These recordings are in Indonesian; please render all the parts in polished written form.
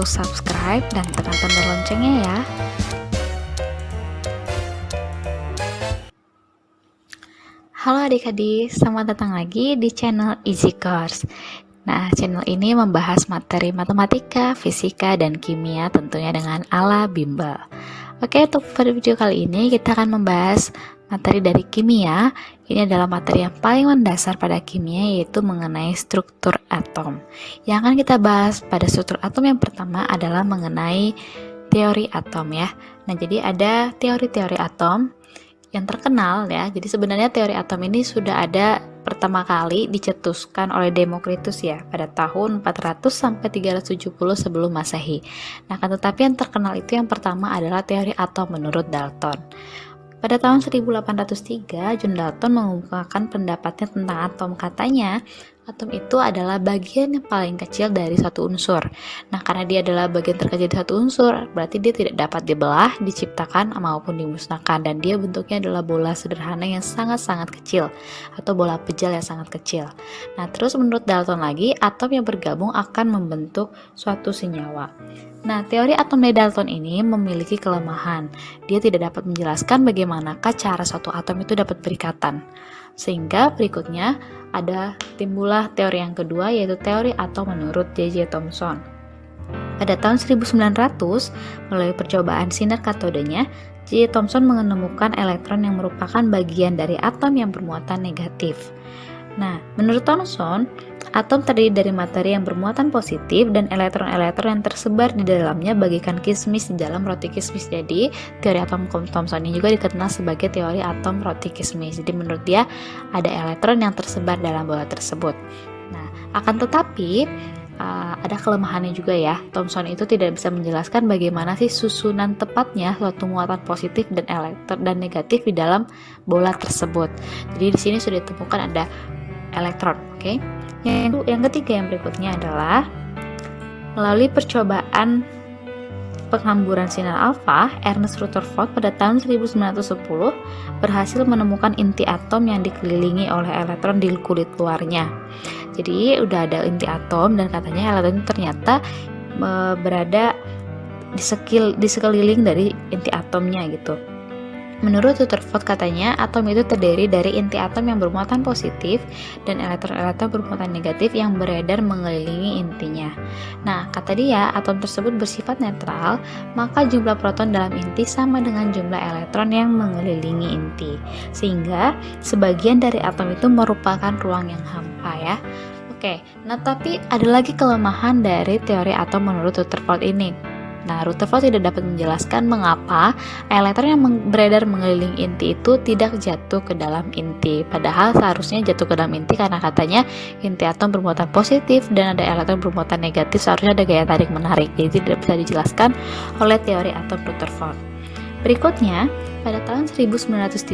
untuk subscribe dan tekan tombol loncengnya ya. Halo adik-adik, selamat datang lagi di channel Easy Course. Nah, channel ini membahas materi matematika, fisika, dan kimia tentunya dengan ala bimbel. Oke, untuk pada video kali ini kita akan membahas materi dari kimia. Ini adalah materi yang paling mendasar pada kimia, yaitu mengenai struktur atom. Yang akan kita bahas pada struktur atom yang pertama adalah mengenai teori atom ya. Nah, jadi ada teori-teori atom yang terkenal ya. Jadi sebenarnya teori atom ini sudah ada pertama kali dicetuskan oleh Demokritus ya pada tahun 400 sampai 370 sebelum Masehi. Nah, kan tetapi yang terkenal itu yang pertama adalah teori atom menurut Dalton. Pada tahun 1803, John Dalton mengungkapkan pendapatnya tentang atom. Katanya, atom itu adalah bagian yang paling kecil dari satu unsur. Nah, karena dia adalah bagian terkecil dari satu unsur, berarti dia tidak dapat dibelah, diciptakan, maupun dimusnahkan. Dan dia bentuknya adalah bola sederhana yang sangat-sangat kecil, atau bola pejal yang sangat kecil. Nah, terus menurut Dalton lagi, atom yang bergabung akan membentuk suatu senyawa. Nah, teori atom dari Dalton ini memiliki kelemahan. Dia tidak dapat menjelaskan bagaimanakah cara suatu atom itu dapat berikatan. Sehingga berikutnya timbullah teori yang kedua, yaitu teori atom menurut J.J. Thomson. Pada tahun 1900, melalui percobaan sinar katodenya, J.J. Thomson menemukan elektron yang merupakan bagian dari atom yang bermuatan negatif. Nah, menurut Thomson, atom terdiri dari materi yang bermuatan positif dan elektron-elektron yang tersebar di dalamnya bagaikan kismis di dalam roti kismis. Jadi, teori atom Thomson ini juga dikenal sebagai teori atom roti kismis. Jadi, menurut dia ada elektron yang tersebar dalam bola tersebut. Nah, akan tetapi ada kelemahannya juga ya. Thomson itu tidak bisa menjelaskan bagaimana sih susunan tepatnya suatu muatan positif dan elektron dan negatif di dalam bola tersebut. Jadi di sini sudah ditemukan ada elektron, oke? Yang ketiga yang berikutnya adalah melalui percobaan penghamburan sinar alfa, Ernest Rutherford pada tahun 1910 berhasil menemukan inti atom yang dikelilingi oleh elektron di kulit luarnya. Jadi udah ada inti atom dan katanya elektron itu ternyata berada di sekeliling dari inti atomnya gitu. Menurut Rutherford katanya atom itu terdiri dari inti atom yang bermuatan positif dan elektron-elektron bermuatan negatif yang beredar mengelilingi intinya. Nah, kata dia atom tersebut bersifat netral, maka jumlah proton dalam inti sama dengan jumlah elektron yang mengelilingi inti. Sehingga sebagian dari atom itu merupakan ruang yang hampa ya. Oke, nah tapi ada lagi kelemahan dari teori atom menurut Rutherford ini. Nah, Rutherford tidak dapat menjelaskan mengapa elektron yang beredar mengelilingi inti itu tidak jatuh ke dalam inti. Padahal seharusnya jatuh ke dalam inti karena katanya inti atom bermuatan positif dan ada elektron bermuatan negatif, seharusnya ada gaya tarik menarik. Jadi tidak bisa dijelaskan oleh teori atom Rutherford. Berikutnya, pada tahun 1913,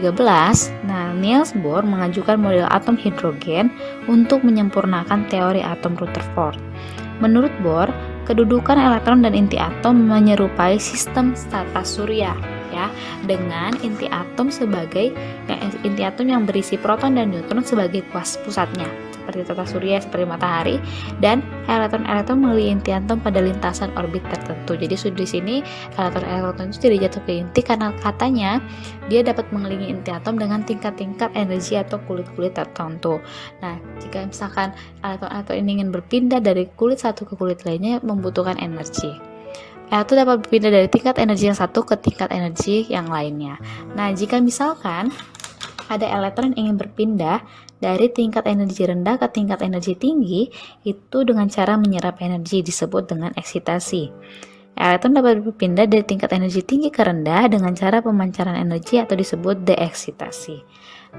Niels Bohr mengajukan model atom hidrogen untuk menyempurnakan teori atom Rutherford. Menurut Bohr, kedudukan elektron dan inti atom menyerupai sistem tata surya ya, dengan inti atom yang berisi proton dan neutron sebagai pusatnya seperti tata surya, seperti matahari, dan elektron-elektron mengelilingi inti atom pada lintasan orbit tertentu. Jadi di sini elektron-elektron itu tidak jatuh ke inti karena katanya dia dapat mengelilingi inti atom dengan tingkat-tingkat energi atau kulit-kulit tertentu. Nah, jika misalkan elektron-elektron ini ingin berpindah dari kulit satu ke kulit lainnya membutuhkan energi. Elektron dapat berpindah dari tingkat energi yang satu ke tingkat energi yang lainnya. Nah, jika misalkan ada elektron yang ingin berpindah dari tingkat energi rendah ke tingkat energi tinggi, itu dengan cara menyerap energi disebut dengan eksitasi. Elektron dapat berpindah dari tingkat energi tinggi ke rendah dengan cara pemancaran energi atau disebut deeksitasi.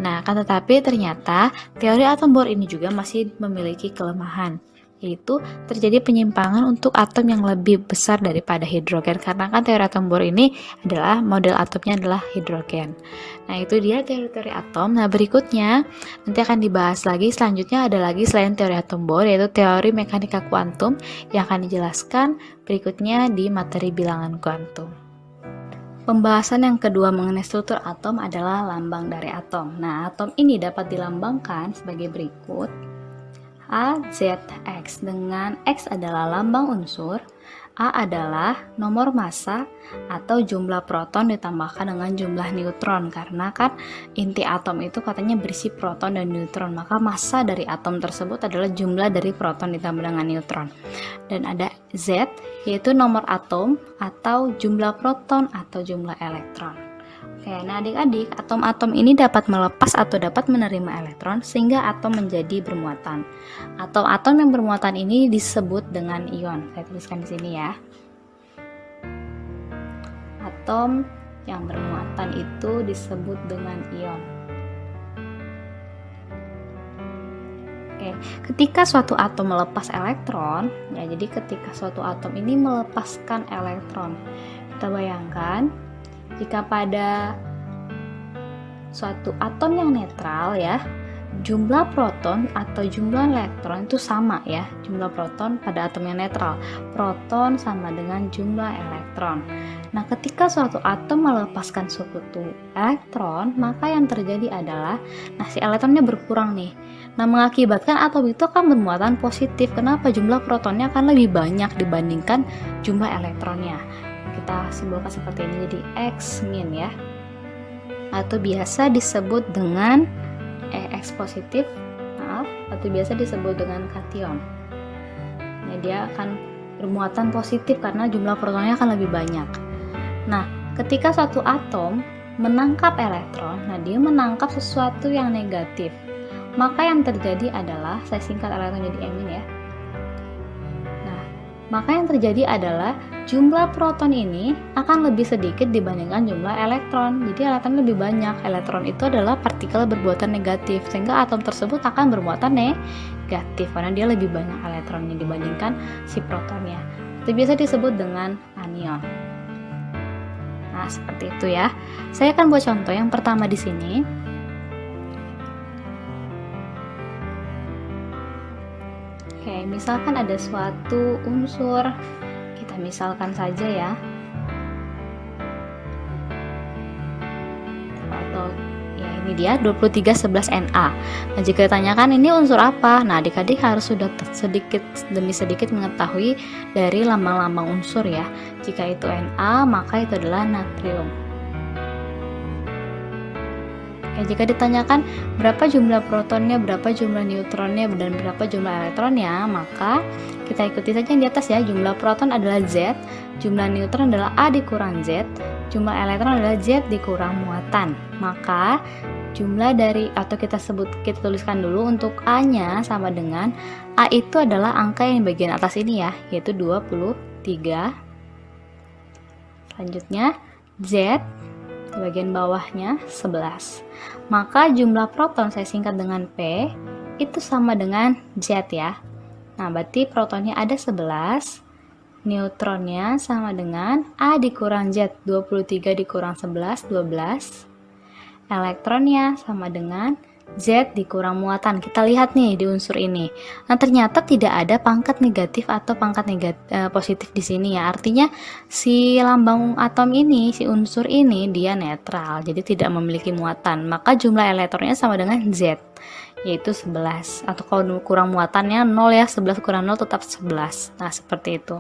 Nah, kan tetapi ternyata teori atom Bohr ini juga masih memiliki kelemahan, yaitu terjadi penyimpangan untuk atom yang lebih besar daripada hidrogen, karena kan teori atom Bohr ini adalah model atomnya adalah hidrogen. Nah, itu dia teori-teori atom. Nah, berikutnya nanti akan dibahas lagi, selanjutnya ada lagi selain teori atom Bohr, yaitu teori mekanika kuantum yang akan dijelaskan berikutnya di materi bilangan kuantum. Pembahasan yang kedua mengenai struktur atom adalah lambang dari atom. Nah, atom ini dapat dilambangkan sebagai berikut. A, Z, X, dengan X adalah lambang unsur, A adalah nomor massa atau jumlah proton ditambahkan dengan jumlah neutron, karena kan inti atom itu katanya berisi proton dan neutron, maka massa dari atom tersebut adalah jumlah dari proton ditambah dengan neutron. Dan ada Z, yaitu nomor atom atau jumlah proton atau jumlah elektron. Oke, nah adik-adik, atom-atom ini dapat melepas atau dapat menerima elektron sehingga atom menjadi bermuatan. Atom-atom yang bermuatan ini disebut dengan ion. Saya tuliskan di sini ya. Atom yang bermuatan itu disebut dengan ion. Oke, ketika suatu atom melepas elektron, ya jadi ketika suatu atom ini melepaskan elektron, kita bayangkan jika pada suatu atom yang netral ya, jumlah proton atau jumlah elektron itu sama ya. Jumlah proton pada atom yang netral, proton sama dengan jumlah elektron. Nah, ketika suatu atom melepaskan suatu elektron, maka yang terjadi adalah si elektronnya berkurang nih. Nah, mengakibatkan atom itu akan bermuatan positif. Kenapa? Jumlah protonnya akan lebih banyak dibandingkan jumlah elektronnya. Kita simbolkan seperti ini, jadi X min ya, atau biasa disebut dengan X positif, atau biasa disebut dengan kation. Nah, dia akan bermuatan positif karena jumlah protonnya akan lebih banyak. Nah, ketika suatu atom menangkap elektron, dia menangkap sesuatu yang negatif, maka yang terjadi adalah, saya singkat elektron jadi M ya. Maka yang terjadi adalah jumlah proton ini akan lebih sedikit dibandingkan jumlah elektron. Jadi elektron lebih banyak. Elektron itu adalah partikel bermuatan negatif, sehingga atom tersebut akan bermuatan negatif karena dia lebih banyak elektronnya dibandingkan si protonnya. Itu biasa disebut dengan anion. Nah, seperti itu ya. Saya akan buat contoh yang pertama di sini. Oke, misalkan ada suatu unsur, kita misalkan saja ya, atau ya ini dia 2311Na. Nah, jika ditanyakan ini unsur apa, nah adik-adik harus sudah sedikit demi sedikit mengetahui dari lambang-lambang unsur ya. Jika itu Na, maka itu adalah natrium. Jika ditanyakan berapa jumlah protonnya, berapa jumlah neutronnya, dan berapa jumlah elektronnya, maka kita ikuti saja yang di atas ya. Jumlah proton adalah Z, jumlah neutron adalah A dikurang Z, jumlah elektron adalah Z dikurang muatan. Maka jumlah dari, atau kita tuliskan dulu untuk A-nya sama dengan, A itu adalah angka yang bagian atas ini ya, yaitu 23. Selanjutnya Z di bagian bawahnya 11. Maka jumlah proton saya singkat dengan P itu sama dengan Z ya. Nah, berarti protonnya ada 11, neutronnya sama dengan A dikurang Z, 23 dikurang 11, 12. Elektronnya sama dengan Z dikurang muatan. Kita lihat nih di unsur ini. Nah, ternyata tidak ada pangkat negatif atau pangkat positif di sini ya. Artinya si lambang atom ini, si unsur ini dia netral, jadi tidak memiliki muatan. Maka jumlah elektronnya sama dengan Z, yaitu 11. Atau kalau kurang muatannya 0 ya, 11 kurang 0 tetap 11. Nah, seperti itu.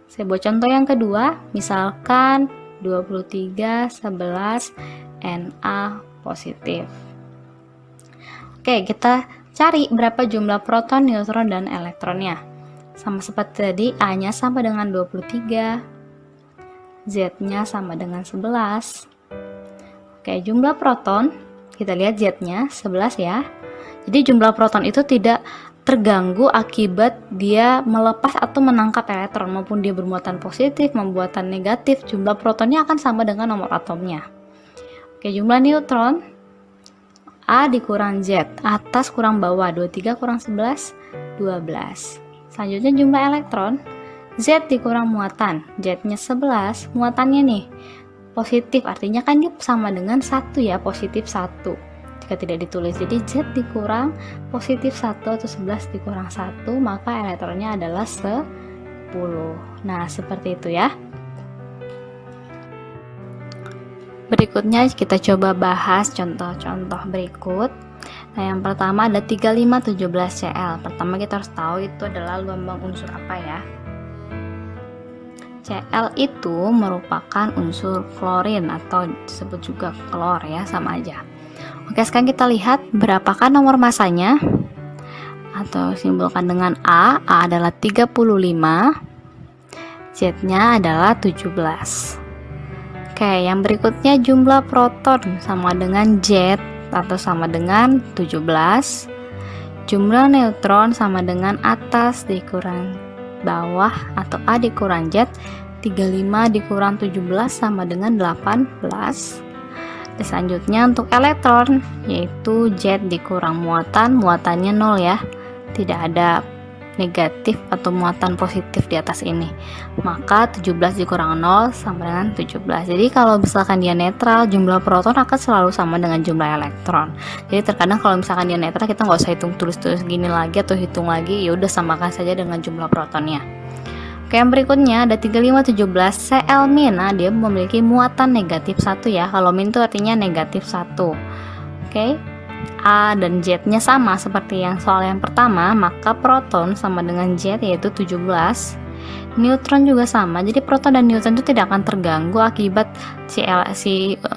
Saya buat contoh yang kedua, misalkan 2311 Na positif. Oke, kita cari berapa jumlah proton, neutron, dan elektronnya. Sama seperti tadi, A-nya sama dengan 23, Z-nya sama dengan 11. Oke, jumlah proton, kita lihat Z-nya 11 ya. Jadi jumlah proton itu tidak terganggu akibat dia melepas atau menangkap elektron, maupun dia bermuatan positif, membuatan negatif, jumlah protonnya akan sama dengan nomor atomnya. Oke, jumlah neutron, A dikurang Z, atas kurang bawah, 23 kurang 11, 12. Selanjutnya jumlah elektron, Z dikurang muatan, Z-nya 11, muatannya nih positif, artinya kan dia sama dengan 1 ya, positif 1. Jika tidak ditulis, jadi Z dikurang positif 1 atau 11 dikurang 1, maka elektronnya adalah 10. Nah, seperti itu ya. Berikutnya kita coba bahas contoh-contoh berikut. Nah, yang pertama ada 3517Cl. Pertama kita harus tahu itu adalah lambang unsur apa ya. Cl itu merupakan unsur klorin atau disebut juga klor ya, sama aja. Oke, sekarang kita lihat berapakah nomor masanya, atau simbolkan dengan A. A adalah 35, Z-nya adalah 17. Oke, yang berikutnya jumlah proton sama dengan Z atau sama dengan 17. Jumlah neutron sama dengan atas dikurang bawah atau A dikurang Z. 35 dikurang 17 sama dengan 18. Dan selanjutnya untuk elektron, yaitu Z dikurang muatan, muatannya 0 ya, tidak ada negatif atau muatan positif di atas ini, maka 17 dikurang 0 sama dengan 17. Jadi kalau misalkan dia netral, jumlah proton akan selalu sama dengan jumlah elektron. Jadi terkadang kalau misalkan dia netral, kita nggak usah hitung tulis-tulis gini lagi atau hitung lagi, ya udah samakan saja dengan jumlah protonnya. Oke, yang berikutnya ada 3517 Cl-. Nah, dia memiliki muatan negatif 1 ya. Kalau min itu artinya negatif 1. Oke, A dan Z-nya sama seperti yang soal yang pertama, maka proton sama dengan Z yaitu 17. Neutron juga sama, jadi proton dan neutron itu tidak akan terganggu akibat si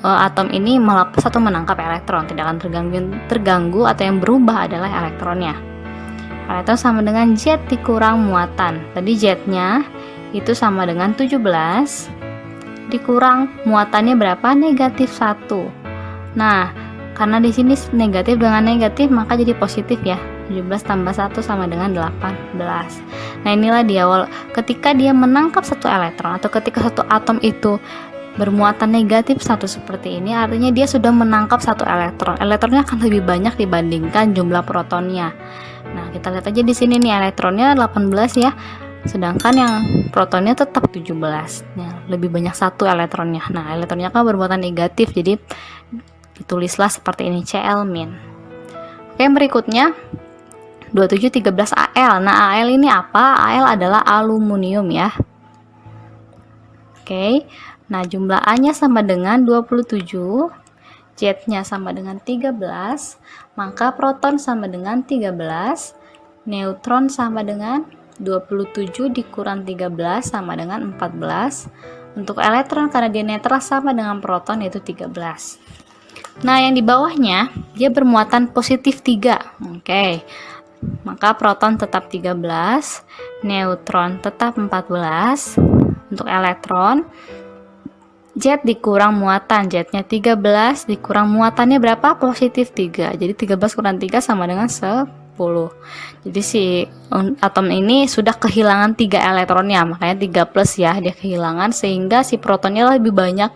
atom ini melepas atau menangkap elektron, tidak akan terganggu atau yang berubah adalah elektronnya. Elektron sama dengan Z dikurang muatan. Tadi Z-nya itu sama dengan 17 dikurang muatannya berapa? Negatif 1. Nah, karena di sini negatif dengan negatif, maka jadi positif ya. 17 tambah 1 sama dengan 18. Nah, inilah di awal ketika dia menangkap satu elektron atau ketika satu atom itu bermuatan negatif 1 seperti ini, artinya dia sudah menangkap satu elektron. Elektronnya akan lebih banyak dibandingkan jumlah protonnya. Nah, kita lihat aja di sini nih, elektronnya 18 ya. Sedangkan yang protonnya tetap 17. Nah, lebih banyak satu elektronnya. Nah, elektronnya kan bermuatan negatif, jadi ditulislah seperti ini, Cl-. Oke, yang berikutnya 2713 Al. Nah, Al ini apa? Al adalah aluminium ya. Oke, nah jumlah A-nya sama dengan 27, Z-nya sama dengan 13, maka proton sama dengan 13, neutron sama dengan 27 dikurang 13 sama dengan 14. Untuk elektron karena dia netral sama dengan proton yaitu 13. Nah, yang di bawahnya dia bermuatan positif 3. Oke. Maka proton tetap 13, neutron tetap 14. Untuk elektron Z dikurang muatan, Z-nya 13 dikurang muatannya berapa? Positif 3. Jadi 13 kurang 3 sama dengan 10. Jadi si atom ini sudah kehilangan 3 elektronnya, makanya 3 plus ya, dia kehilangan sehingga si protonnya lebih banyak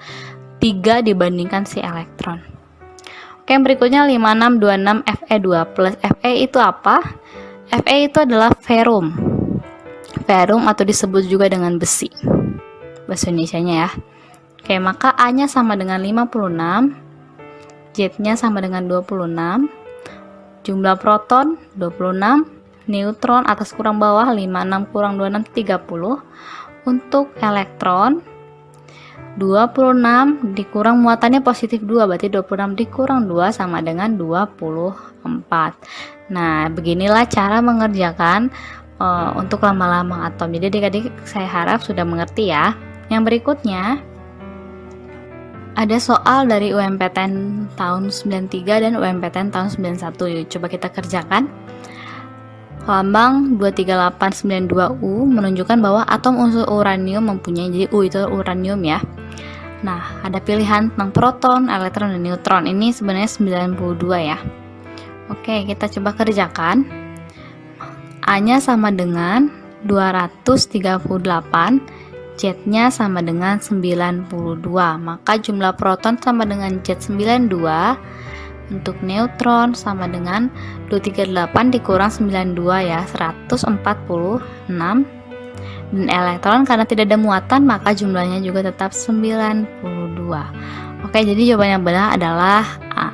3 dibandingkan si elektron. Oke, yang berikutnya 5626 Fe2+. Fe itu apa? Fe itu adalah ferum. Ferum atau disebut juga dengan besi. Bahasa Indonesianya ya. Oke, maka A-nya sama dengan 56, Z-nya sama dengan 26, jumlah proton 26, neutron atas kurang bawah 56 kurang 26 30. Untuk elektron 26 dikurang muatannya positif 2, berarti 26 dikurang 2 sama dengan 24. Nah, beginilah cara mengerjakan untuk lambang-lambang atom. Jadi adik-adik saya harap sudah mengerti ya. Yang berikutnya ada soal dari UMPTN tahun 93 dan UMPTN tahun 91. Yuk, coba kita kerjakan. Lambang 23892U menunjukkan bahwa atom unsur uranium mempunyai, jadi U itu uranium ya. Nah, ada pilihan tentang proton, elektron, dan neutron. Ini sebenarnya 92 ya. Oke, kita coba kerjakan. A-nya sama dengan 238, Z-nya sama dengan 92, maka jumlah proton sama dengan Z92. Untuk neutron sama dengan 238 dikurang 92 ya, 146. Dan elektron karena tidak ada muatan maka jumlahnya juga tetap 92. Oke, jadi jawaban yang benar adalah A.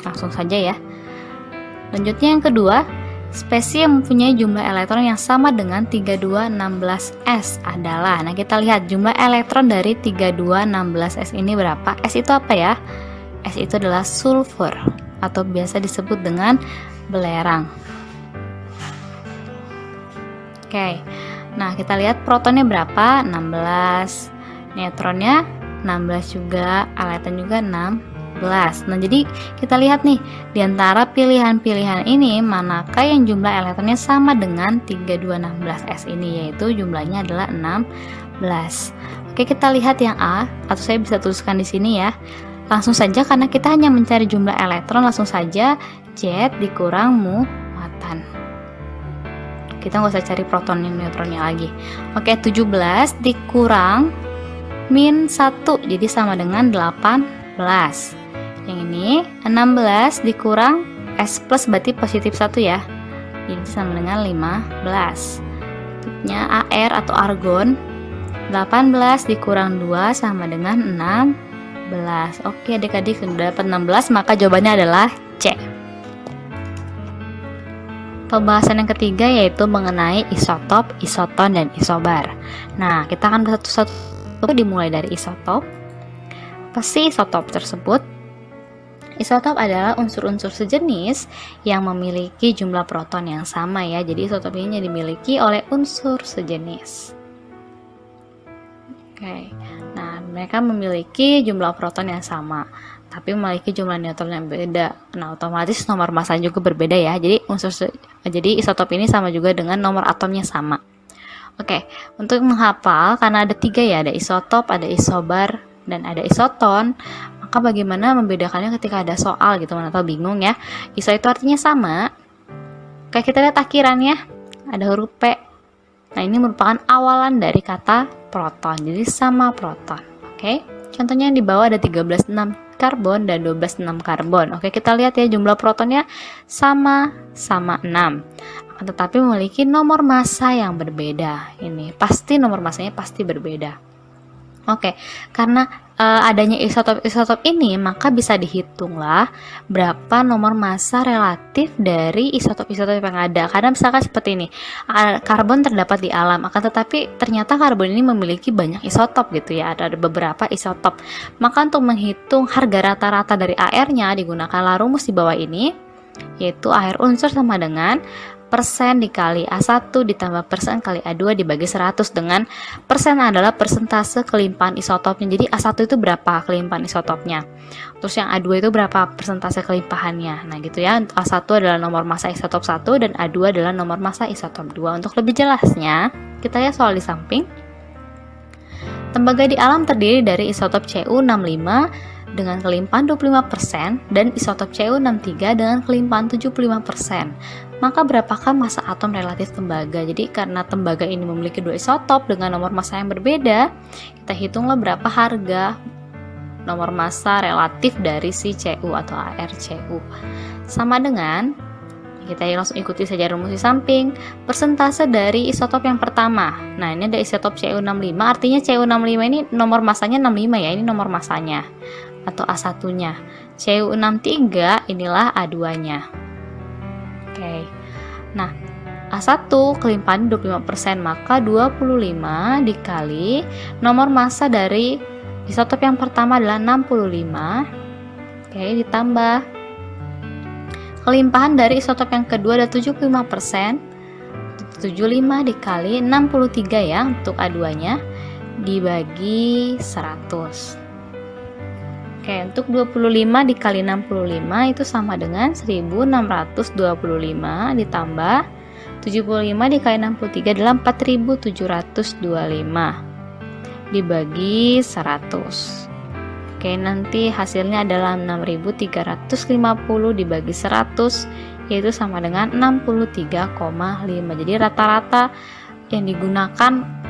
Langsung saja ya. Lanjutnya yang kedua, spesies yang mempunyai jumlah elektron yang sama dengan 3216S adalah, nah kita lihat jumlah elektron dari 3216S ini berapa? S itu apa ya? S itu adalah sulfur atau biasa disebut dengan belerang. Oke, Nah, kita lihat protonnya berapa? 16. Neutronnya 16 juga, elektron juga 16. Nah, jadi kita lihat nih, di antara pilihan-pilihan ini manakah yang jumlah elektronnya sama dengan 3216S ini, yaitu jumlahnya adalah 16. Oke, kita lihat yang A, atau saya bisa tuliskan di sini ya. Langsung saja, karena kita hanya mencari jumlah elektron, langsung saja Z dikurang muatan. Kita nggak usah cari proton dan neutronnya lagi. Oke, 17 dikurang min 1, jadi sama dengan 18. Yang ini 16 dikurang S plus, berarti positif 1 ya, jadi sama dengan 15. Bentuknya AR atau argon. 18 dikurang 2 sama dengan 16. Oke adik-adik, sudah dapat 16, maka jawabannya adalah C. Pembahasan yang ketiga yaitu mengenai isotop, isoton, dan isobar. Nah, kita akan satu-satu dimulai dari isotop. Apa sih isotop tersebut? Isotop adalah unsur-unsur sejenis yang memiliki jumlah proton yang sama ya. Jadi isotop ini dimiliki oleh unsur sejenis. Oke. Nah, mereka memiliki jumlah proton yang sama, tapi memiliki jumlah neutron yang beda. Nah, otomatis nomor massa juga berbeda ya. Jadi isotop ini sama juga dengan nomor atomnya sama. Oke, untuk menghafal, karena ada 3 ya, ada isotop, ada isobar, dan ada isoton. Maka bagaimana membedakannya ketika ada soal gitu, atau bingung ya. Iso itu artinya sama. Kayak kita lihat akhirannya, ada huruf P. Nah, ini merupakan awalan dari kata proton, jadi sama proton. Oke, contohnya di bawah ada 13,6 karbon dan 12,6 karbon. Oke, kita lihat ya, jumlah protonnya sama 6, tetapi memiliki nomor massa yang berbeda. Ini pasti nomor massanya pasti berbeda. Oke, karena adanya isotop ini, maka bisa dihitunglah berapa nomor massa relatif dari isotop-isotop yang ada. Karena misalkan seperti ini, karbon terdapat di alam, akan tetapi ternyata karbon ini memiliki banyak isotop gitu ya, ada beberapa isotop. Maka untuk menghitung harga rata-rata dari AR-nya digunakanlah rumus di bawah ini, yaitu AR unsur sama dengan persen dikali A1 ditambah persen kali A2 dibagi 100, dengan persen adalah persentase kelimpahan isotopnya. Jadi A1 itu berapa kelimpahan isotopnya, terus yang A2 itu berapa persentase kelimpahannya. Nah gitu ya, A1 adalah nomor massa isotop 1 dan A2 adalah nomor massa isotop 2. Untuk lebih jelasnya, kita lihat soal di samping. Tembaga di alam terdiri dari isotop Cu65 dengan kelimpahan 25% dan isotop Cu63 dengan kelimpahan 75%. Maka berapakah massa atom relatif tembaga? Jadi karena tembaga ini memiliki 2 isotop dengan nomor massa yang berbeda, kita hitunglah berapa harga nomor massa relatif dari si Cu atau ArCu. Sama dengan, kita langsung ikuti saja rumus di samping, persentase dari isotop yang pertama. Nah, ini ada isotop Cu65, artinya Cu65 ini nomor massanya 65 ya, ini nomor massanya atau A1-nya. Cu63 inilah A2-nya. Oke. Nah, A1 kelimpahan 25%, maka 25 dikali nomor massa dari isotop yang pertama adalah 65. Oke, ditambah kelimpahan dari isotop yang kedua ada 75%. 75 dikali 63 ya untuk A2-nya dibagi 100. Oke, untuk 25 dikali 65 itu sama dengan 1625 ditambah 75 dikali 63 adalah 4725 dibagi 100. Oke, nanti hasilnya adalah 6350 dibagi 100, yaitu sama dengan 63,5. Jadi rata-rata yang digunakan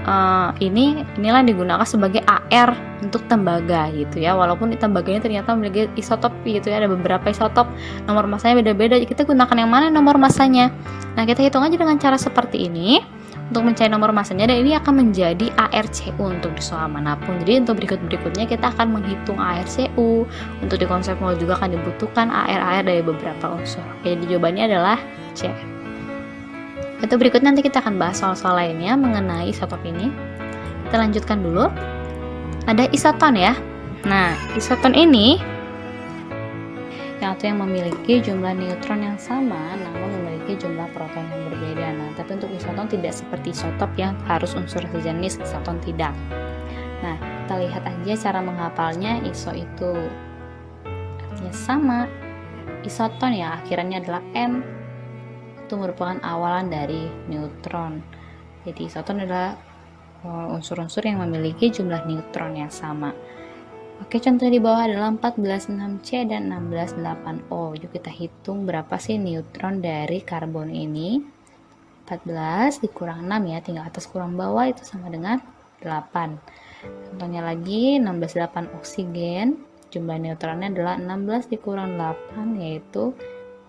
inilah yang digunakan sebagai AR untuk tembaga gitu ya. Walaupun tembaganya ternyata memiliki isotop gitu ya, ada beberapa isotop, nomor massanya beda-beda. Kita gunakan yang mana nomor massanya? Nah, kita hitung aja dengan cara seperti ini untuk mencari nomor massanya, dan ini akan menjadi ArCu untuk di soal manapun. Jadi untuk berikutnya kita akan menghitung ArCu. Untuk di konsep mol juga akan dibutuhkan AR dari beberapa unsur. Jadi jawabannya adalah C. Itu berikutnya nanti kita akan bahas soal-soal lainnya mengenai isotop ini. Kita lanjutkan dulu. Ada isoton ya. Nah, isoton ini yang memiliki jumlah neutron yang sama namun memiliki jumlah proton yang berbeda. Nah, tapi untuk isoton tidak seperti isotop yang harus unsur sejenis, isoton tidak. Nah, kita lihat aja cara menghafalnya. Iso itu artinya sama, isoton ya akhirannya adalah N, itu merupakan awalan dari neutron. Jadi isoton adalah unsur-unsur yang memiliki jumlah neutron yang sama. Oke, contoh di bawah adalah 14,6C dan 16,8O. Yuk kita hitung berapa sih neutron dari karbon ini. 14 dikurang 6 ya, tinggal atas kurang bawah itu sama dengan 8. Contohnya lagi 16,8 oksigen, jumlah neutronnya adalah 16 dikurang 8 yaitu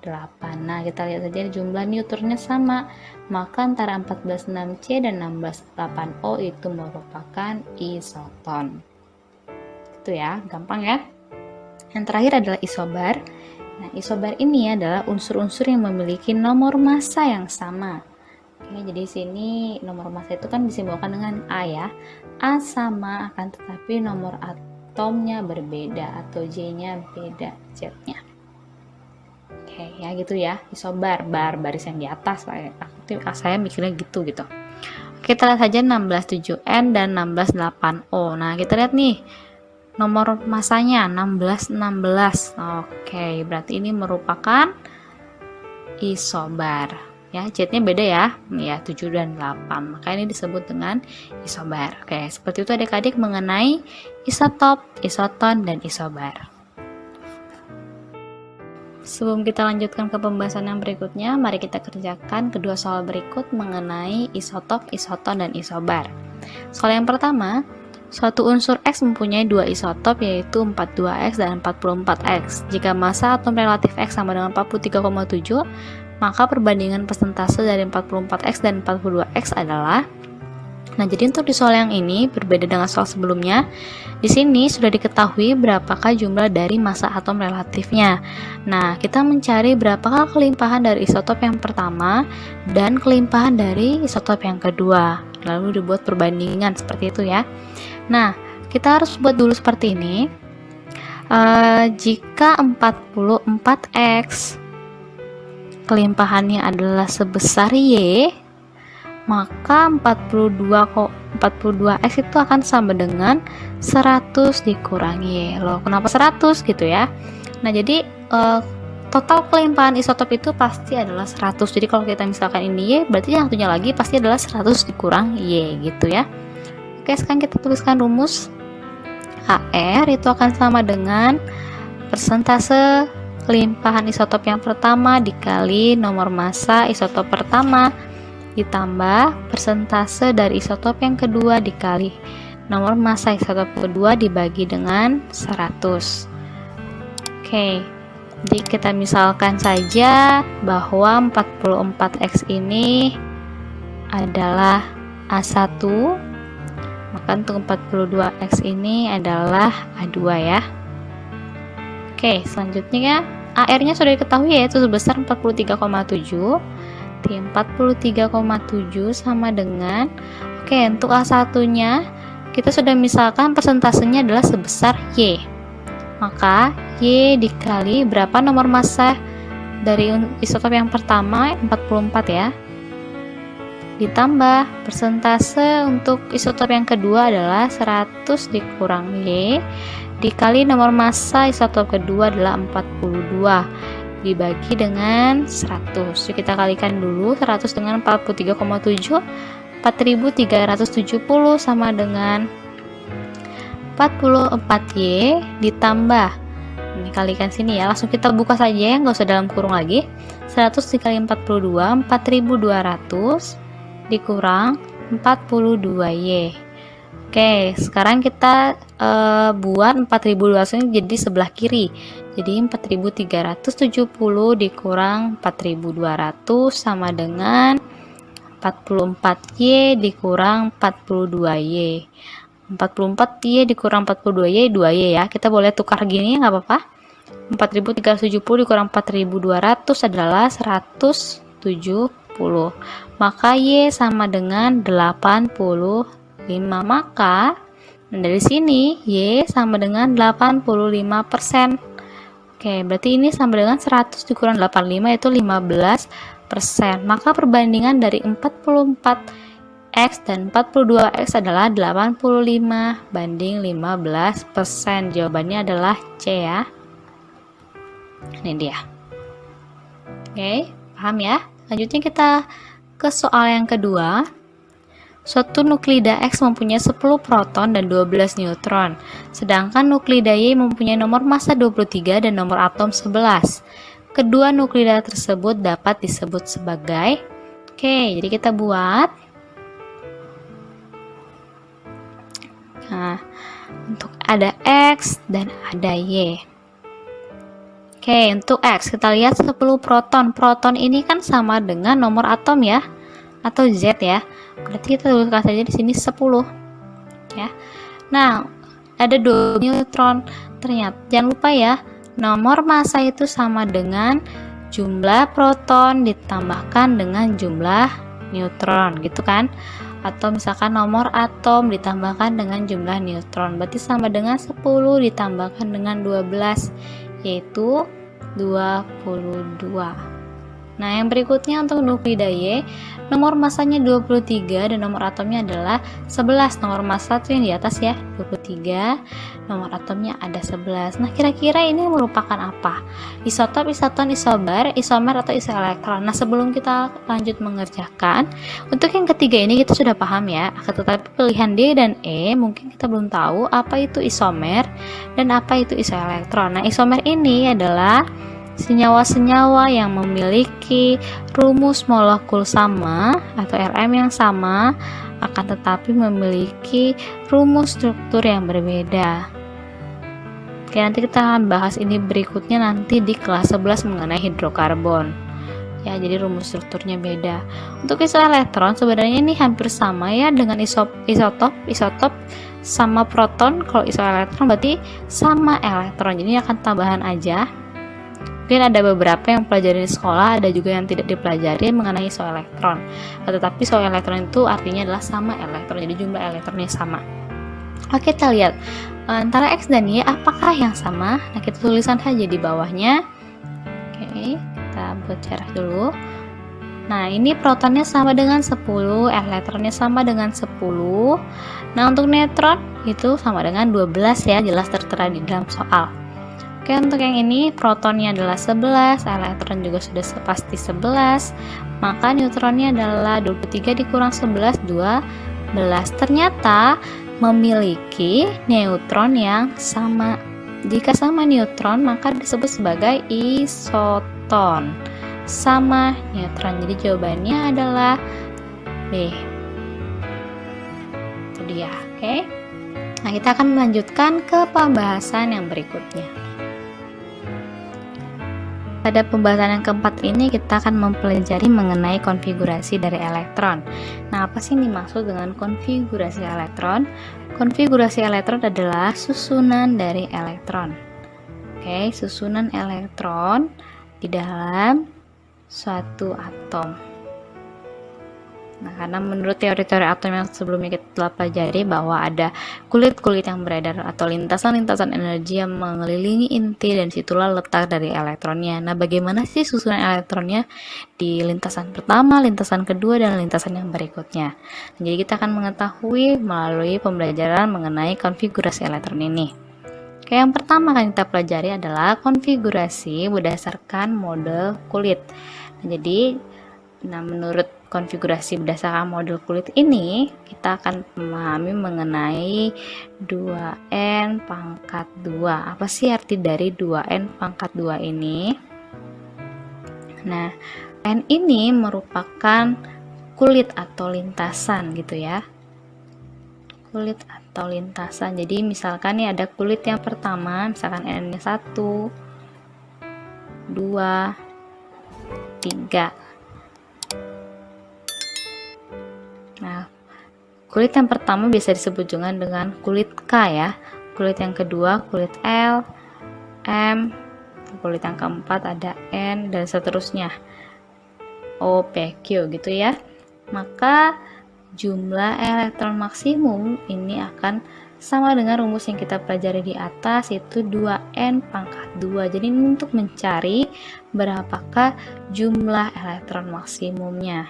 8. Nah, kita lihat saja jumlah neutronnya sama, maka antara 14,6C dan 16,8O itu merupakan isoton. Itu ya, gampang ya. Yang terakhir adalah isobar. Nah, isobar ini adalah unsur-unsur yang memiliki nomor massa yang sama. Oke, jadi sini nomor massa itu kan disimbolkan dengan A ya. A sama, akan tetapi nomor atomnya berbeda atau J-nya beda, Z-nya. Oke, ya gitu ya. Isobar, baris yang di atas lah ya. Saya mikirnya gitu. Kita lihat saja 16,7N dan 16,8O. Nah, kita lihat nih nomor masanya 16. Oke, berarti ini merupakan isobar. Ya, Z-nya beda ya. Ya, 7 dan 8. Maka ini disebut dengan isobar. Oke, seperti itu adik-adik mengenai isotop, isoton, dan isobar. Sebelum kita lanjutkan ke pembahasan yang berikutnya, mari kita kerjakan kedua soal berikut mengenai isotop, isoton, dan isobar. Soal yang pertama, suatu unsur X mempunyai dua isotop yaitu 42X dan 44X. Jika massa atom relatif X sama dengan 43,7, maka perbandingan persentase dari 44X dan 42X adalah. Nah, jadi untuk di soal yang ini berbeda dengan soal sebelumnya. Di sini sudah diketahui berapakah jumlah dari massa atom relatifnya. Nah, kita mencari berapakah kelimpahan dari isotop yang pertama dan kelimpahan dari isotop yang kedua. Lalu dibuat perbandingan seperti itu ya. Nah, kita harus buat dulu seperti ini. Jika 44X kelimpahannya adalah sebesar Y, maka 42X itu akan sama dengan 100 dikurangi Y. Loh, kenapa 100 gitu ya? Nah, jadi total kelimpahan isotop itu pasti adalah 100. Jadi kalau kita misalkan ini Y, berarti yang satunya lagi pasti adalah 100 dikurang Y gitu ya. Oke, sekarang kita tuliskan rumus. AR itu akan sama dengan persentase kelimpahan isotop yang pertama dikali nomor massa isotop pertama ditambah persentase dari isotop yang kedua dikali nomor massa isotop kedua dibagi dengan 100. Oke, jadi kita misalkan saja bahwa 44X ini adalah A1, maka untuk 42X ini adalah A2 ya. Oke, selanjutnya AR-nya sudah diketahui yaitu sebesar 43,7. Di 43,7 sama dengan, oke, untuk A1-nya kita sudah misalkan persentasenya adalah sebesar Y. Maka Y dikali berapa nomor massa dari isotop yang pertama, 44 ya. Ditambah persentase untuk isotop yang kedua adalah 100 dikurang Y dikali nomor massa isotop kedua adalah 42 dibagi dengan 100. Jadi kita kalikan dulu 100 dengan 43,7, 4370 sama dengan 44Y ditambah, ini kalikan sini ya, langsung kita buka saja ya, nggak usah dalam kurung lagi. 100 dikali 42, 4200 dikurang 42Y. Oke, sekarang kita buat 4200 ini jadi sebelah kiri. Jadi 4370 dikurang 4200 sama dengan 44Y dikurang 42Y. 44Y dikurang 42Y 2Y ya. Kita boleh tukar gini nggak apa-apa. 4370 dikurang 4200 adalah 170. Maka Y sama dengan 85. Maka dari sini Y sama dengan 85%. Oke, berarti ini sama dengan 100 dikurang 85 itu 15%. Maka perbandingan dari 44X dan 42X adalah 85 banding 15%. Jawabannya adalah C ya. Ini dia. Oke, paham ya? Lanjutnya kita ke soal yang kedua. Suatu nuklida X mempunyai 10 proton dan 12 neutron, sedangkan nuklida Y mempunyai nomor massa 23 dan nomor atom 11. Kedua nuklida tersebut dapat disebut sebagai. Oke, jadi kita buat. Nah, untuk ada X dan ada Y. Oke, untuk X kita lihat 10 proton. Proton ini kan sama dengan nomor atom ya, atau Z ya. Berarti kita tuliskan saja di sini 10 ya. Nah, ada 2 neutron. Ternyata jangan lupa ya, nomor massa itu sama dengan jumlah proton ditambahkan dengan jumlah neutron gitu kan. Atau misalkan nomor atom ditambahkan dengan jumlah neutron, berarti sama dengan 10 ditambahkan dengan 12, yaitu 22. Nah, yang berikutnya untuk nuklida Y, nomor massanya 23 dan nomor atomnya adalah 11. Nomor massa itu yang di atas ya, 23. Nomor atomnya ada 11. Nah, kira-kira ini merupakan apa? Isotop, isoton, isobar, isomer, atau isoelektron. Nah, sebelum kita lanjut mengerjakan, untuk yang ketiga ini kita sudah paham ya. Tetapi pilihan D dan E mungkin kita belum tahu apa itu isomer dan apa itu isoelektron. Nah, isomer ini adalah senyawa-senyawa yang memiliki rumus molekul sama atau RM yang sama akan tetapi memiliki rumus struktur yang berbeda. Oke, nanti kita akan bahas ini berikutnya nanti di kelas 11 mengenai hidrokarbon. Ya, jadi rumus strukturnya beda. Untuk isoelektron sebenarnya ini hampir sama ya dengan isotop sama proton. Kalau isoelektron berarti sama elektron. Jadi akan tambahan aja. Mungkin ada beberapa yang pelajari di sekolah, ada juga yang tidak dipelajari mengenai isoelektron. Tetapi isoelektron itu artinya adalah sama elektron, jadi jumlah elektronnya sama. Oke, kita lihat antara X dan Y apakah yang sama? Nah, kita tulisan saja di bawahnya. Oke, kita buat cerah dulu. Nah, ini protonnya sama dengan 10, elektronnya sama dengan 10. Nah, untuk neutron itu sama dengan 12 ya, jelas tertera di dalam soal. Oke, untuk yang ini protonnya adalah 11, elektron juga sudah pasti 11, maka neutronnya adalah 23 dikurang 11, 12. Ternyata memiliki neutron yang sama. Jika sama neutron, maka disebut sebagai isoton. Sama neutron. Jadi jawabannya adalah B. Itu dia, oke? Nah, kita akan melanjutkan ke pembahasan yang berikutnya. Pada pembahasan yang keempat ini kita akan mempelajari mengenai konfigurasi dari elektron. Nah, apa sih yang dimaksud dengan konfigurasi elektron? Konfigurasi elektron adalah susunan dari elektron. Oke, susunan elektron di dalam suatu atom. Nah, karena menurut teori-teori atom yang sebelumnya kita telah pelajari bahwa ada kulit-kulit yang beredar atau lintasan-lintasan energi yang mengelilingi inti dan situlah letak dari elektronnya. Nah, bagaimana sih susunan elektronnya di lintasan pertama, lintasan kedua, dan lintasan yang berikutnya? Jadi kita akan mengetahui melalui pembelajaran mengenai konfigurasi elektron ini. Oke, yang pertama yang kita pelajari adalah konfigurasi berdasarkan model kulit. Nah, menurut konfigurasi berdasarkan model kulit ini, kita akan memahami mengenai 2N pangkat 2. Apa sih arti dari 2N pangkat 2 ini? Nah, N ini merupakan kulit atau lintasan gitu ya. Kulit atau lintasan. Jadi misalkan nih ada kulit yang pertama, misalkan N-nya 1, 2, 3. Nah, kulit yang pertama bisa disebut juga dengan kulit K ya. Kulit yang kedua kulit L, M, kulit yang keempat ada N, dan seterusnya. O, P, Q gitu ya. Maka jumlah elektron maksimum ini akan sama dengan rumus yang kita pelajari di atas, yaitu 2N pangkat 2. Jadi ini untuk mencari berapakah jumlah elektron maksimumnya.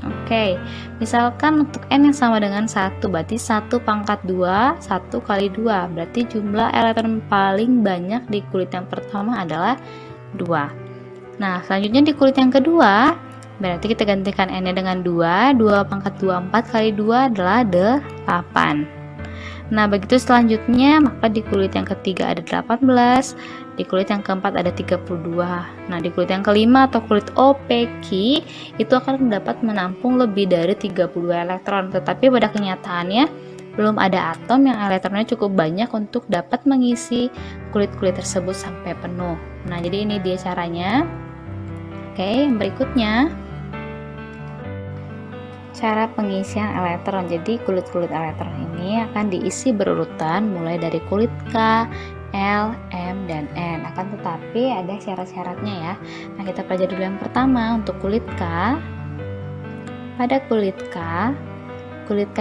Oke, misalkan untuk N yang sama dengan 1, berarti 1 pangkat 2, 1 kali 2, berarti jumlah elektron paling banyak di kulit yang pertama adalah 2. Nah, selanjutnya di kulit yang kedua, berarti kita gantikan N-nya dengan 2, 2 pangkat 2, 4 kali 2 adalah 8. Nah, begitu selanjutnya, maka di kulit yang ketiga ada 18, di kulit yang keempat ada 32. Nah, di kulit yang kelima atau kulit OPQ itu akan dapat menampung lebih dari 32 elektron, tetapi pada kenyataannya belum ada atom yang elektronnya cukup banyak untuk dapat mengisi kulit-kulit tersebut sampai penuh. Nah, jadi ini dia caranya. Oke, yang berikutnya cara pengisian elektron. Jadi kulit-kulit elektron ini akan diisi berurutan mulai dari kulit K, L, M, dan N. Akan tetapi ada syarat-syaratnya ya. Nah, kita pelajari dulu yang pertama untuk kulit K. Pada kulit K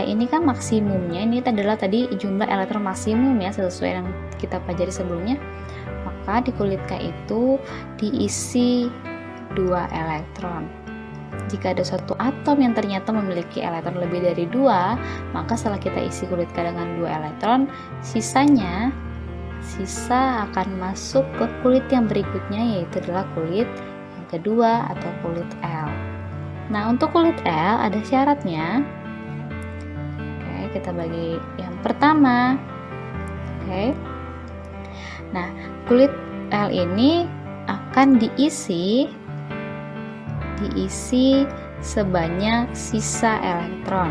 ini kan maksimumnya ini adalah tadi jumlah elektron maksimum ya, sesuai yang kita pelajari sebelumnya. Maka di kulit K itu diisi 2 elektron. Jika ada suatu atom yang ternyata memiliki elektron lebih dari 2, maka setelah kita isi kulit K dengan 2 elektron, sisa akan masuk ke kulit yang berikutnya, yaitu adalah kulit yang kedua atau kulit L. Nah, untuk kulit L ada syaratnya. Oke, kita bagi yang pertama. Oke. Nah, kulit L ini akan diisi sebanyak sisa elektron.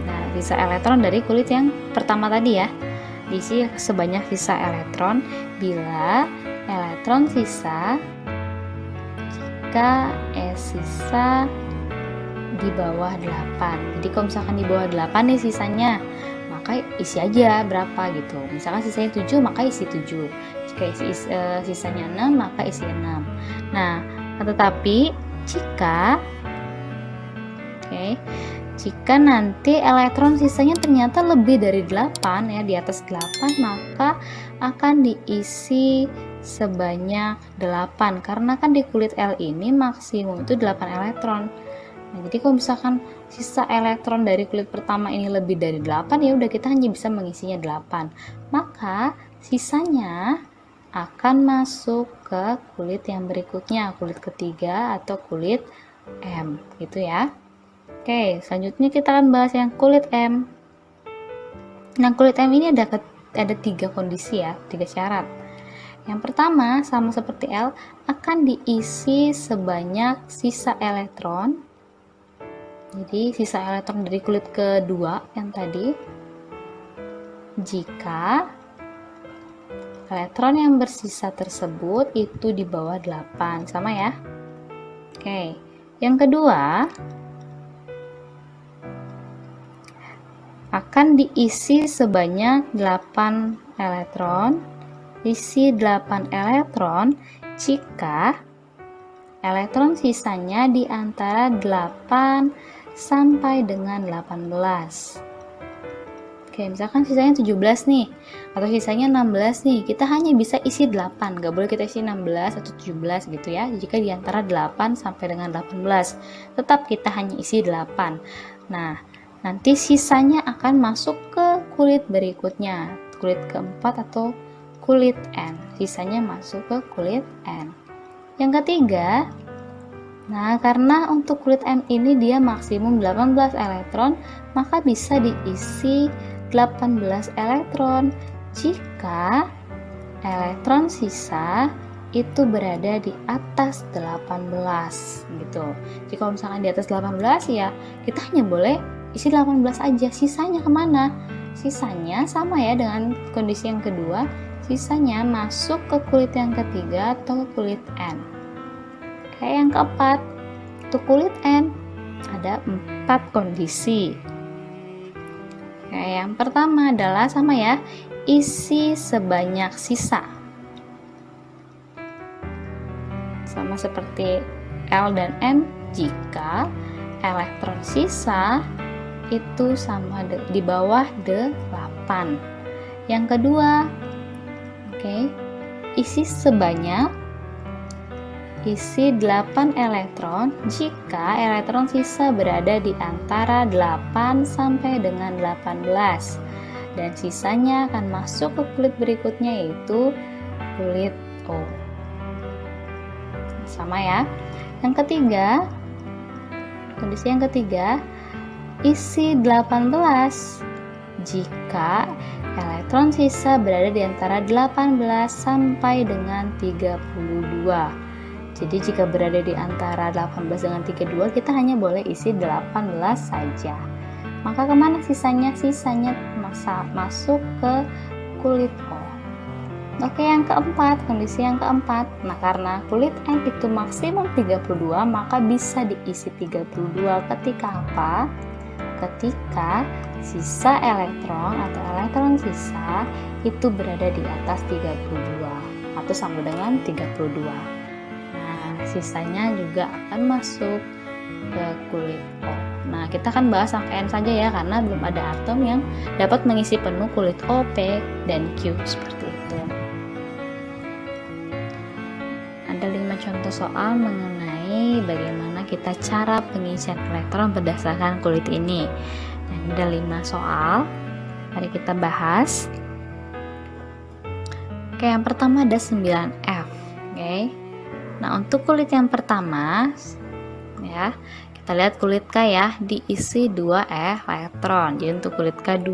Nah, sisa elektron dari kulit yang pertama tadi ya, diisi sebanyak sisa elektron bila elektron sisa jika sisa di bawah 8. Jadi kalau misalkan di bawah 8 nih sisanya, maka isi aja berapa gitu. Misalkan sisanya 7, maka isi 7. Jika sisanya 6, maka isi 6. Nah, tetapi jika nanti elektron sisanya ternyata lebih dari 8 ya, di atas 8, maka akan diisi sebanyak 8 karena kan di kulit L ini maksimum itu 8 elektron. Nah, jadi kalau misalkan sisa elektron dari kulit pertama ini lebih dari 8, ya udah kita hanya bisa mengisinya 8. Maka sisanya akan masuk ke kulit yang berikutnya, kulit ketiga atau kulit M, gitu ya. Oke, selanjutnya kita akan bahas yang kulit M. Nah, kulit M ini ada 3 kondisi ya, 3 syarat. Yang pertama, sama seperti L, akan diisi sebanyak sisa elektron. Jadi, sisa elektron dari kulit kedua yang tadi, jika elektron yang bersisa tersebut itu di bawah 8, sama ya. Oke, yang kedua akan diisi sebanyak 8 elektron, isi 8 elektron jika elektron sisanya di antara 8 sampai dengan 18. Oke, misalkan sisanya 17 nih, atau sisanya 16 nih, kita hanya bisa isi 8, gak boleh kita isi 16 atau 17 gitu ya, jika di antara 8 sampai dengan 18, tetap kita hanya isi 8. Nah, nanti sisanya akan masuk ke kulit berikutnya, kulit keempat atau kulit N, sisanya masuk ke kulit N. Yang ketiga, nah karena untuk kulit M ini dia maksimum 18 elektron, maka bisa diisi 18 elektron jika elektron sisa itu berada di atas 18 gitu. Jadi kalau misalkan di atas 18 ya kita hanya boleh isi 18 aja, sisanya kemana? Sisanya sama ya dengan kondisi yang kedua, sisanya masuk ke kulit yang ketiga atau kulit N. Kayak yang keempat, untuk kulit N ada 4 kondisi. Kayak yang pertama adalah sama ya, isi sebanyak sisa. Sama seperti L dan M, jika elektron sisa itu sama di bawah 8. Yang kedua, isi 8 elektron jika elektron sisa berada di antara 8 sampai dengan 18, dan sisanya akan masuk ke kulit berikutnya, yaitu kulit O. Sama ya. Yang ketiga, kondisi yang ketiga, isi 18 jika elektron sisa berada di antara 18 sampai dengan 32. Jadi jika berada di antara 18 dengan 32, kita hanya boleh isi 18 saja. Maka kemana sisanya? Sisanya masuk ke kulit O. Oke, yang keempat, kondisi yang keempat. Nah, karena kulit M itu maksimum 32, maka bisa diisi 32 ketika apa? Ketika sisa elektron atau elektron sisa itu berada di atas 32 atau sama dengan 32. Sisanya juga akan masuk ke kulit O. Nah, kita akan bahas angka N saja ya, karena belum ada atom yang dapat mengisi penuh kulit O, P, dan Q seperti itu. Ada 5 contoh soal mengenai bagaimana kita cara pengisian elektron berdasarkan kulit ini. Dan ada 5 soal. Mari kita bahas. Oke, yang pertama ada 9F. Nah, untuk kulit yang pertama ya, kita lihat kulit K ya, diisi 2 elektron. Jadi untuk kulit K2,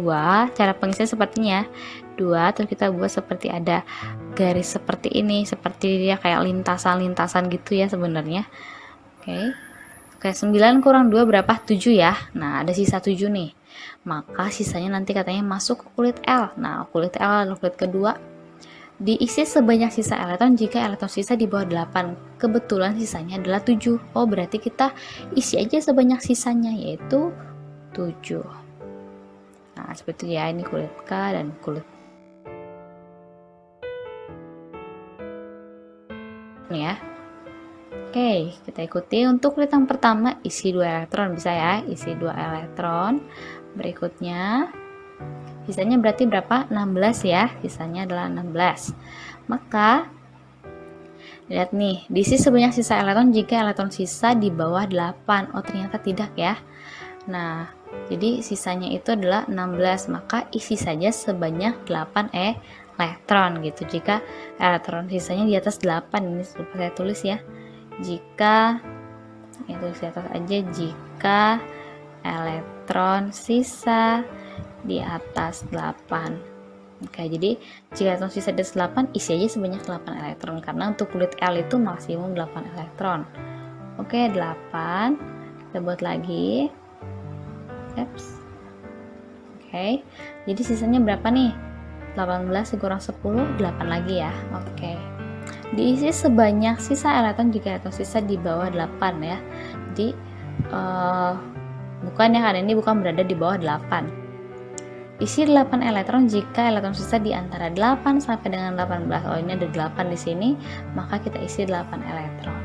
cara pengisian sepertinya 2, terus kita buat seperti ada garis seperti ini, seperti dia kayak lintasan-lintasan gitu ya sebenarnya. Oke, 9 kurang 2 berapa? 7 ya. Nah, ada sisa 7 nih. Maka sisanya nanti katanya masuk ke kulit L. Nah, kulit L adalah kulit kedua. Diisi sebanyak sisa elektron jika elektron sisa di bawah 8. Kebetulan sisanya adalah 7. Oh, berarti kita isi aja sebanyak sisanya, yaitu 7. Nah, seperti ya, ini kulit K dan kulit ini ya. Oke, kita ikuti. Untuk kulit yang pertama, isi 2 elektron, bisa ya, isi 2 elektron. Berikutnya sisanya berarti berapa? 16 ya, sisanya adalah 16. Maka lihat nih, diisi sebanyak sisa elektron jika elektron sisa di bawah 8. Oh, ternyata tidak ya. Nah, jadi sisanya itu adalah 16, maka isi saja sebanyak 8 elektron gitu. Jika elektron sisanya di atas 8, ini lupa saya tulis ya. Jika tulis di atas aja, jika elektron sisa di atas 8. Oke, jadi jika elektron sisa di atas 8, isi aja sebanyak 8 elektron, karena untuk kulit L itu maksimum 8 elektron. Oke, 8. Kita buat lagi. Oke, jadi sisanya berapa nih? 18 kurang 10, 8 lagi ya. Oke, diisi sebanyak sisa elektron jika elektron sisa di bawah 8 ya. Jadi bukan ya, karena ini bukan berada di bawah 8. Isi 8 elektron jika elektron sisa di antara 8 sampai dengan 18. Oh, ini ada 8 di sini, maka kita isi 8 elektron.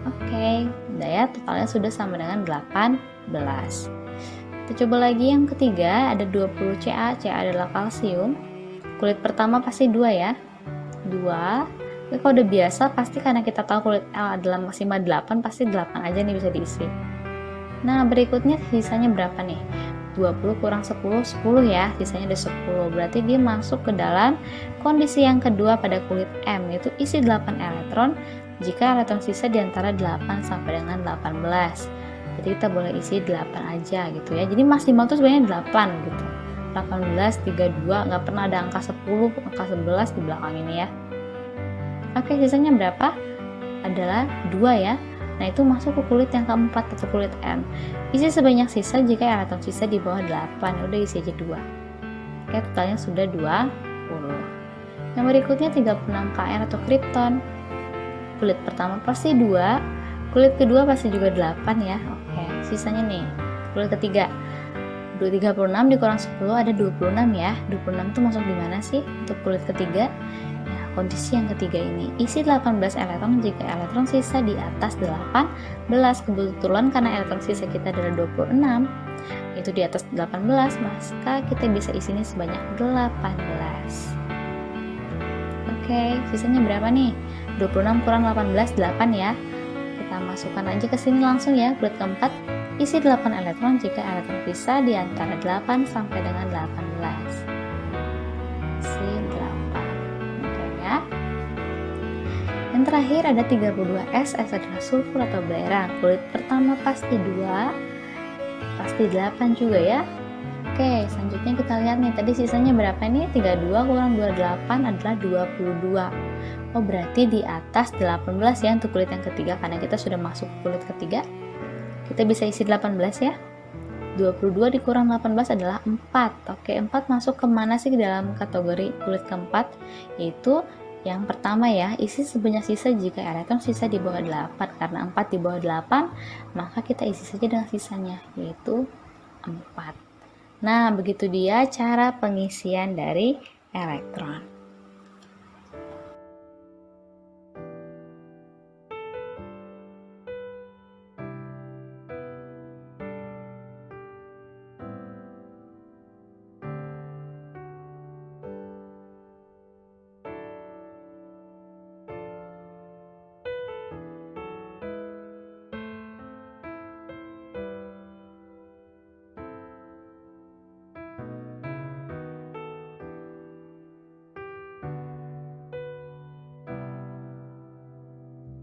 Oke, daya totalnya sudah sama dengan 18. Kita coba lagi yang ketiga, ada 20 Ca. Ca adalah kalsium. Kulit pertama pasti 2 ya. 2. Tapi kalau udah biasa, pasti karena kita tahu kulit L adalah maksimal 8, pasti 8 aja nih bisa diisi. Nah, berikutnya sisanya berapa nih? 20 kurang 10, 10 ya, sisanya ada 10. Berarti dia masuk ke dalam kondisi yang kedua pada kulit M, yaitu isi 8 elektron jika elektron sisa di antara 8 sampai dengan 18. Jadi kita boleh isi 8 aja gitu ya. Jadi maksimal tuh sebenarnya 8 gitu. 18, 32, nggak pernah ada angka 10, angka 11 di belakang ini ya. Oke, sisanya berapa? Adalah 2 ya. Nah, itu masuk ke kulit yang keempat atau kulit M. Isi sebanyak sisa jika elektron sisa di bawah 8. Udah isi aja 2. Oke, totalnya sudah 20. Yang berikutnya 36 Kr atau kripton. Kulit pertama pasti 2, kulit kedua pasti juga 8 ya. Oke, sisanya nih, kulit ketiga. 36 dikurang 10 ada 26 ya. 26 itu masuk di mana sih untuk kulit ketiga? Ya, kondisi yang ketiga ini, isi 18 elektron jika elektron sisa di atas 18. Kebetulan karena elektron sisa kita adalah 26, itu di atas 18, maka kita bisa isinya sebanyak 18. Oke, sisanya berapa nih? 26 kurang 18, 8 ya. Kita masukkan aja ke sini langsung ya, kulit keempat. Isi 8 elektron jika elektron sisa di antara 8 sampai dengan 18. Isi 8. Oke ya. Yang terakhir ada 32S, S adalah sulfur atau belerang. Kulit pertama pasti 2, pasti 8 juga ya. Oke, selanjutnya kita lihat nih, tadi sisanya berapa nih? 32 kurang 28 adalah 22. Oh, berarti di atas 18 ya untuk kulit yang ketiga, karena kita sudah masuk kulit ketiga. Kita bisa isi 18 ya. 22 dikurang 18 adalah 4. Oke, 4 masuk kemana sih dalam kategori kulit keempat? Yaitu yang pertama ya, isi sebanyak sisa jika elektron sisa di bawah 8. Karena 4 di bawah 8, maka kita isi saja dengan sisanya, yaitu 4. Nah, begitu dia cara pengisian dari elektron.